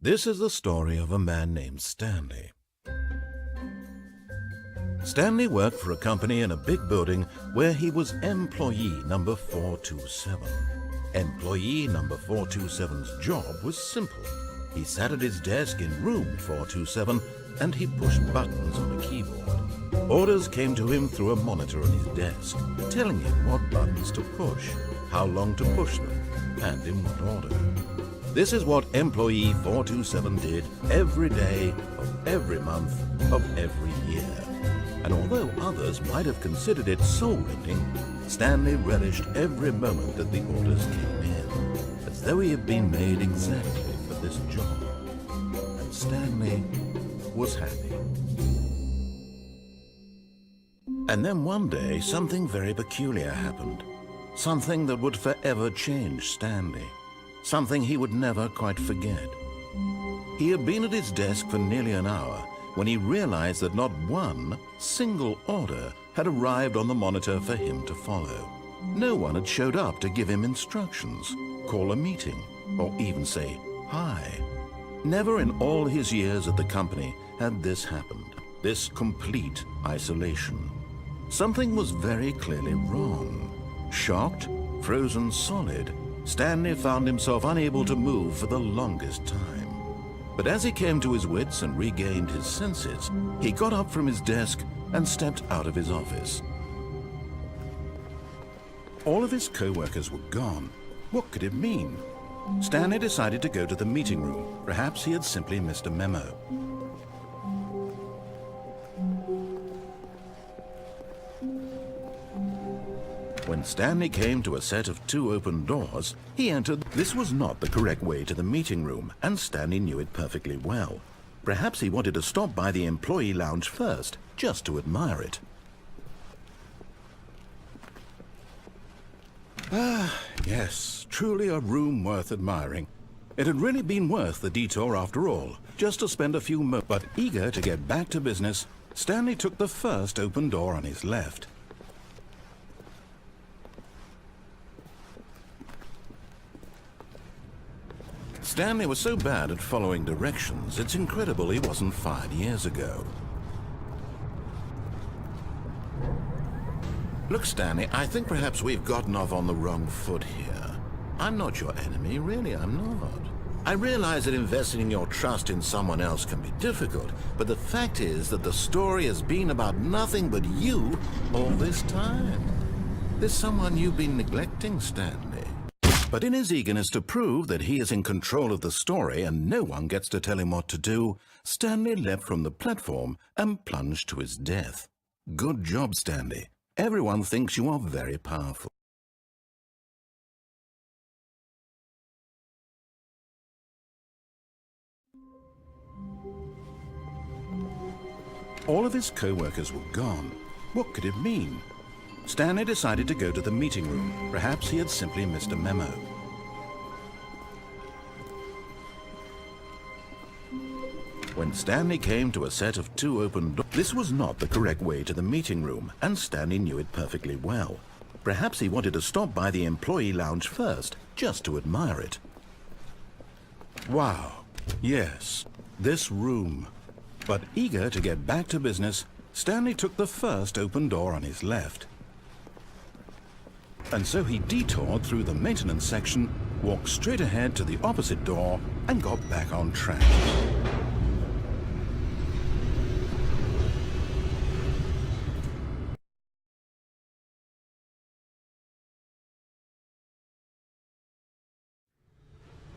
This is the story of a man named Stanley. Stanley worked for a company in a big building where he was employee number 427. Employee number 427's job was simple. He sat at his desk in room 427 and he pushed buttons on a keyboard. Orders came to him through a monitor on his desk, telling him what buttons to push, how long to push them, and in what order. This is what employee 427 did every day of every month of every year. And although others might have considered it soul-rending, Stanley relished every moment that the orders came in, as though he had been made exactly for this job. And Stanley was happy. And then one day, something very peculiar happened. Something that would forever change Stanley. Something he would never quite forget. He had been at his desk for nearly an hour when he realized that not one single order had arrived on the monitor for him to follow. No one had showed up to give him instructions, call a meeting, or even say hi. Never in all his years at the company had this happened, this complete isolation. Something was very clearly wrong. Shocked, frozen solid, Stanley found himself unable to move for the longest time. But as he came to his wits and regained his senses, he got up from his desk and stepped out of his office. All of his co-workers were gone. What could it mean? Stanley decided to go to the meeting room. Perhaps he had simply missed a memo. When Stanley came to a set of 2 open doors, he entered. This was not the correct way to the meeting room, and Stanley knew it perfectly well. Perhaps he wanted to stop by the employee lounge first, just to admire it. Ah, yes, truly a room worth admiring. It had really been worth the detour after all, just to spend a few moments. But eager to get back to business, Stanley took the first open door on his left. Stanley was so bad at following directions, it's incredible he wasn't fired years ago. Look, Stanley, I think perhaps we've gotten off on the wrong foot here. I'm not your enemy, really, I'm not. I realize that investing in your trust in someone else can be difficult, but the fact is that the story has been about nothing but you all this time. There's someone you've been neglecting, Stanley. But in his eagerness to prove that he is in control of the story and no one gets to tell him what to do, Stanley leapt from the platform and plunged to his death. Good job, Stanley. Everyone thinks you are very powerful. All of his co-workers were gone. What could it mean? Stanley decided to go to the meeting room. Perhaps he had simply missed a memo. When Stanley came to a set of 2 open doors, this was not the correct way to the meeting room, and Stanley knew it perfectly well. Perhaps he wanted to stop by the employee lounge first, just to admire it. Wow, yes, this room. But eager to get back to business, Stanley took the first open door on his left. And so he detoured through the maintenance section, walked straight ahead to the opposite door, and got back on track.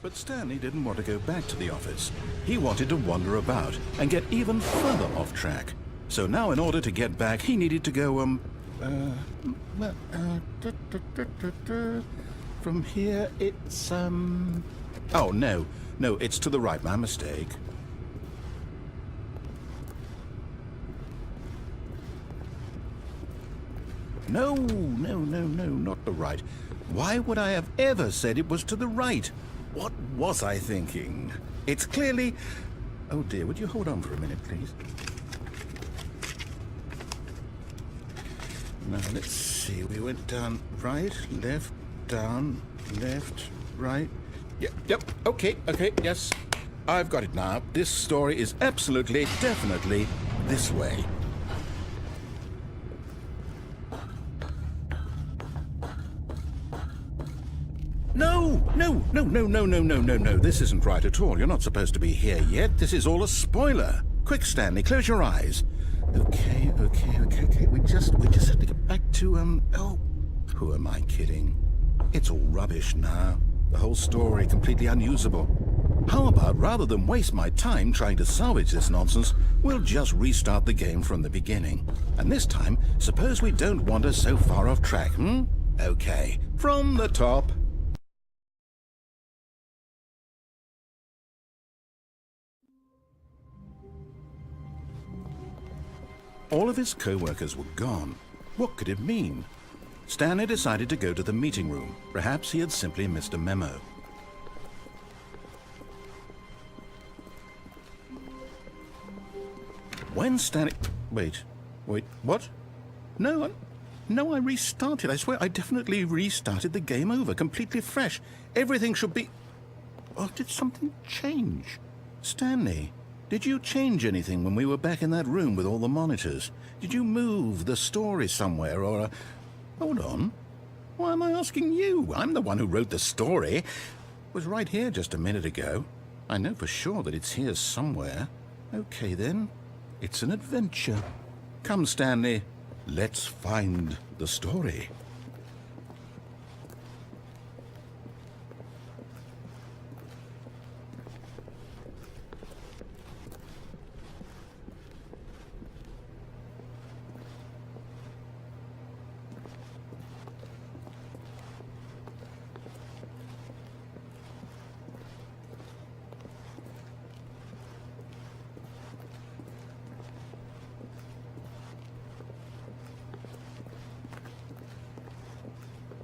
But Stanley didn't want to go back to the office. He wanted to wander about and get even further off track. So now in order to get back, he needed to go, from here it's, oh, no, it's to the right, my mistake. No, not the right. Why would I have ever said it was to the right? What was I thinking? It's clearly... Oh dear, would you hold on for a minute, please? Now, let's see. We went down right, left, down, left, right. Yep, okay, yes. I've got it now. This story is absolutely, definitely this way. No, no, no, no, no, no, no, no, no. This isn't right at all. You're not supposed to be here yet. This is all a spoiler. Quick, Stanley, close your eyes. Okay. We just have to get back to, oh, who am I kidding? It's all rubbish now. The whole story completely unusable. How about, rather than waste my time trying to salvage this nonsense, we'll just restart the game from the beginning. And this time, suppose we don't wander so far off track, hmm? Okay, from the top. All of his co-workers were gone. What could it mean? Stanley decided to go to the meeting room. Perhaps he had simply missed a memo. When Stanley... Wait, what? No, I restarted. I swear, I definitely restarted the game over, completely fresh. Everything should be... Oh, did something change? Stanley, did you change anything when we were back in that room with all the monitors? Did you move the story somewhere, or... Hold on. Why am I asking you? I'm the one who wrote the story. It was right here just a minute ago. I know for sure that it's here somewhere. Okay, then. It's an adventure. Come, Stanley. Let's find the story.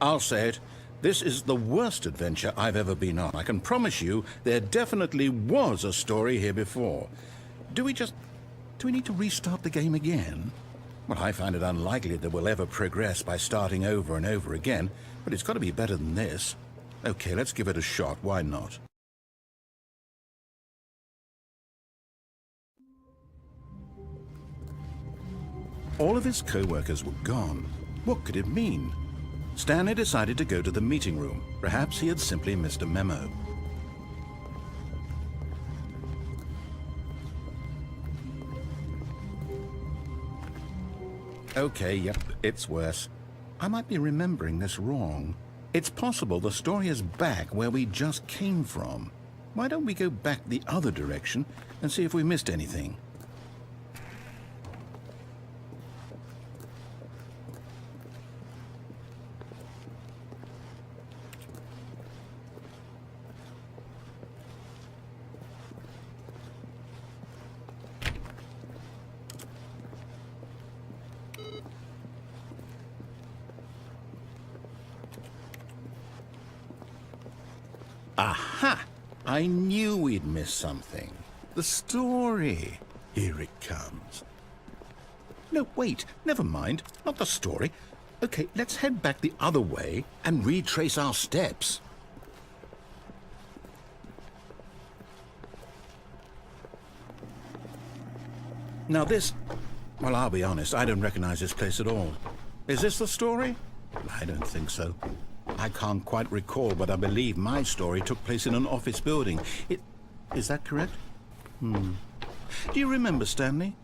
I'll say it. This is the worst adventure I've ever been on. I can promise you there definitely was a story here before. Do we need to restart the game again? Well, I find it unlikely that we'll ever progress by starting over and over again, but it's got to be better than this. Okay, let's give it a shot. Why not? All of his co-workers were gone. What could it mean? Stanley decided to go to the meeting room. Perhaps he had simply missed a memo. Okay, yep, it's worse. I might be remembering this wrong. It's possible the story is back where we just came from. Why don't we go back the other direction and see if we missed anything? Aha! I knew we'd miss something. The story. Here it comes. No, wait. Never mind. Not the story. Okay, let's head back the other way and retrace our steps. Now this... Well, I'll be honest. I don't recognize this place at all. Is this the story? I don't think so. I can't quite recall, but I believe my story took place in an office building. Is that correct? Do you remember, Stanley?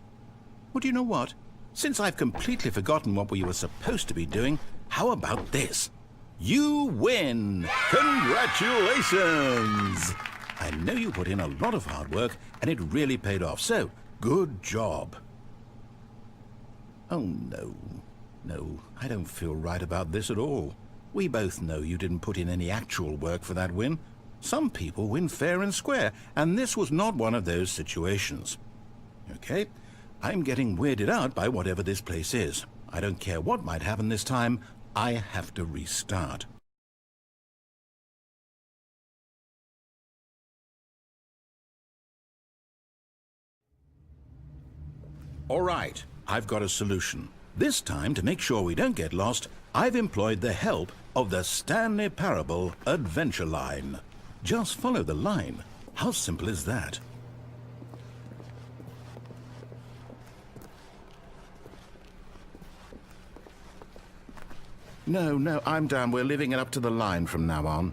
Well, do you know what? Since I've completely forgotten what we were supposed to be doing, how about this? You win! Congratulations! I know you put in a lot of hard work, and it really paid off, so good job. Oh, no. No, I don't feel right about this at all. We both know you didn't put in any actual work for that win. Some people win fair and square, and this was not one of those situations. Okay, I'm getting weirded out by whatever this place is. I don't care what might happen this time. I have to restart. All right, I've got a solution. This time, to make sure we don't get lost, I've employed the help of the Stanley Parable adventure line. Just follow the line. How simple is that? No, I'm down. We're leaving it up to the line from now on.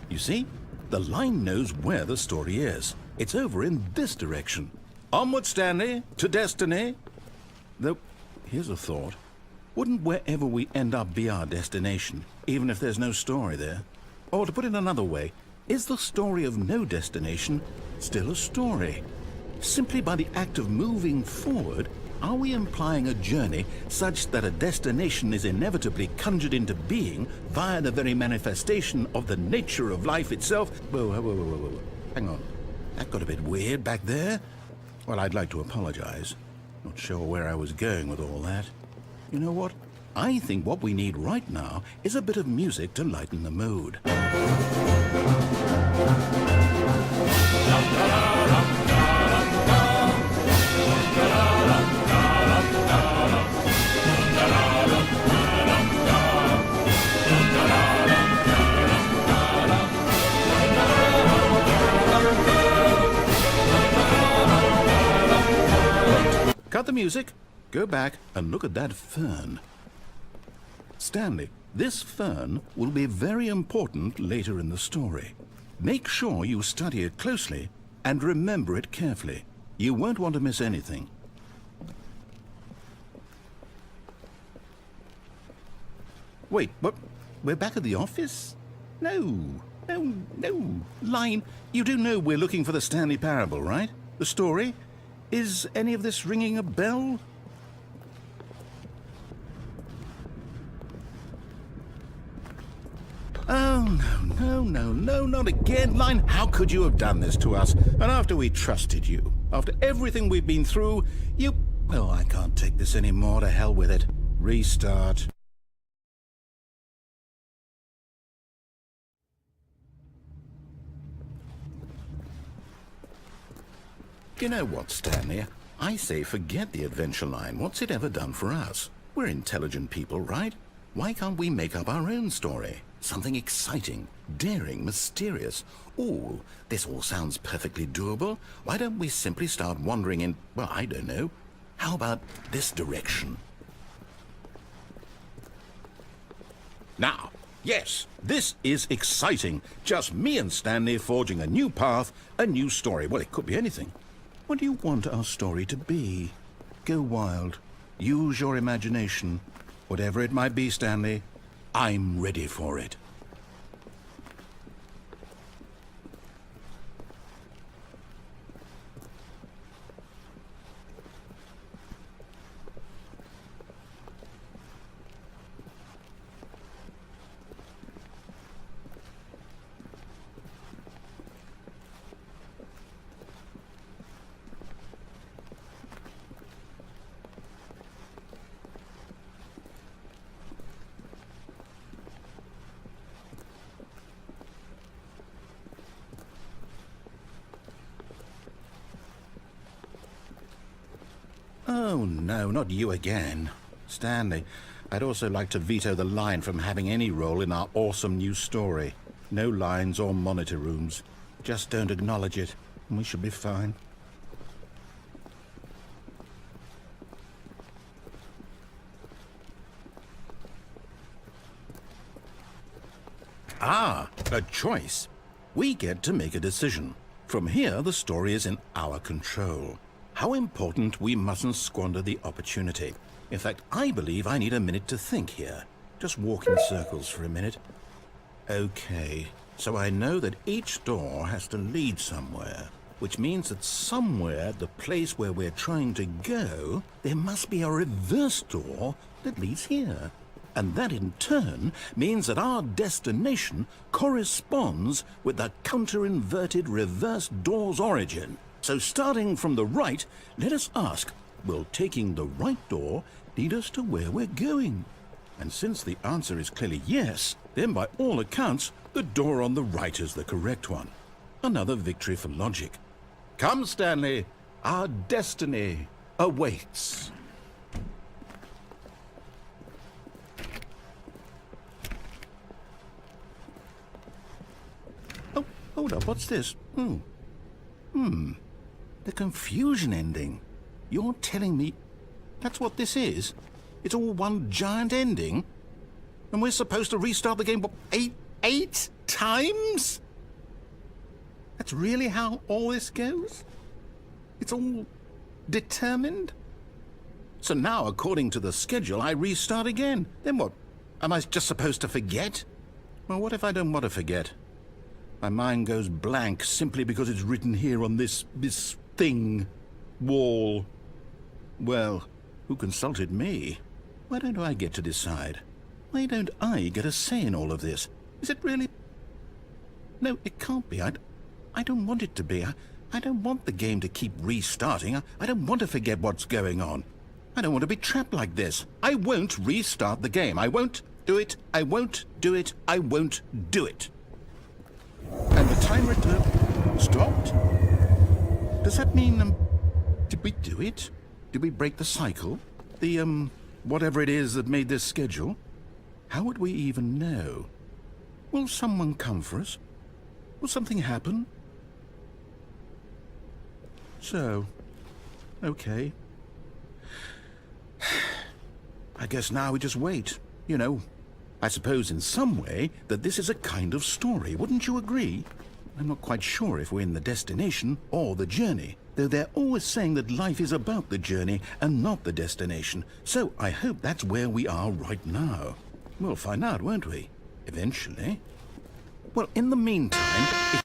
You see? The line knows where the story is. It's over in this direction. Onward, Stanley, to destiny. Though, here's a thought. Wouldn't wherever we end up be our destination, even if there's no story there? Or to put it another way, is the story of no destination still a story? Simply by the act of moving forward, are we implying a journey such that a destination is inevitably conjured into being via the very manifestation of the nature of life itself? Whoa. Hang on. That got a bit weird back there. Well, I'd like to apologize. Not sure where I was going with all that. You know what? I think what we need right now is a bit of music to lighten the mood. Cut the music, go back and look at that fern. Stanley, this fern will be very important later in the story. Make sure you study it closely and remember it carefully. You won't want to miss anything. Wait, what? We're back at the office? No. Line, you do know we're looking for the Stanley Parable, right? The story? Is any of this ringing a bell? Oh, no, not again. Line, how could you have done this to us? And after we trusted you, after everything we've been through, you... Oh, I can't take this anymore. To hell with it. Restart. You know what, Stanley? I say forget the adventure line. What's it ever done for us? We're intelligent people, right? Why can't we make up our own story? Something exciting, daring, mysterious. Ooh, this all sounds perfectly doable. Why don't we simply start wandering in, well, I don't know. How about this direction? Now, yes, this is exciting. Just me and Stanley forging a new path, a new story. Well, it could be anything. What do you want our story to be? Go wild. Use your imagination. Whatever it might be, Stanley, I'm ready for it. Oh, no, not you again. Stanley, I'd also like to veto the line from having any role in our awesome new story. No lines or monitor rooms. Just don't acknowledge it, and we should be fine. Ah, a choice. We get to make a decision. From here, the story is in our control. How important we mustn't squander the opportunity. In fact, I believe I need a minute to think here. Just walk in circles for a minute. Okay, so I know that each door has to lead somewhere, which means that somewhere at the place where we're trying to go, there must be a reverse door that leads here. And that in turn means that our destination corresponds with the counter-inverted reverse door's origin. So starting from the right, let us ask, will taking the right door lead us to where we're going? And since the answer is clearly yes, then by all accounts, the door on the right is the correct one. Another victory for logic. Come, Stanley. Our destiny awaits. Oh, hold up. What's this? The confusion ending. You're telling me that's what this is? It's all one giant ending? And we're supposed to restart the game, what, eight times? That's really how all this goes? It's all determined? So now, according to the schedule, I restart again. Then what? Am I just supposed to forget? Well, what if I don't want to forget? My mind goes blank simply because it's written here on this thing, wall. Well, who consulted me? Why don't I get to decide? Why don't I get a say in all of this? Is it really? No, it can't be. I don't want it to be. I don't want the game to keep restarting. I don't want to forget what's going on. I don't want to be trapped like this. I won't restart the game. I won't do it. I won't do it. I won't do it. And the timer stopped? Does that mean, did we do it? Did we break the cycle? The, whatever it is that made this schedule? How would we even know? Will someone come for us? Will something happen? So, okay. I guess now we just wait, you know. I suppose in some way that this is a kind of story, wouldn't you agree? I'm not quite sure if we're in the destination or the journey, though they're always saying that life is about the journey and not the destination. So I hope that's where we are right now. We'll find out, won't we? Eventually. Well, in the meantime...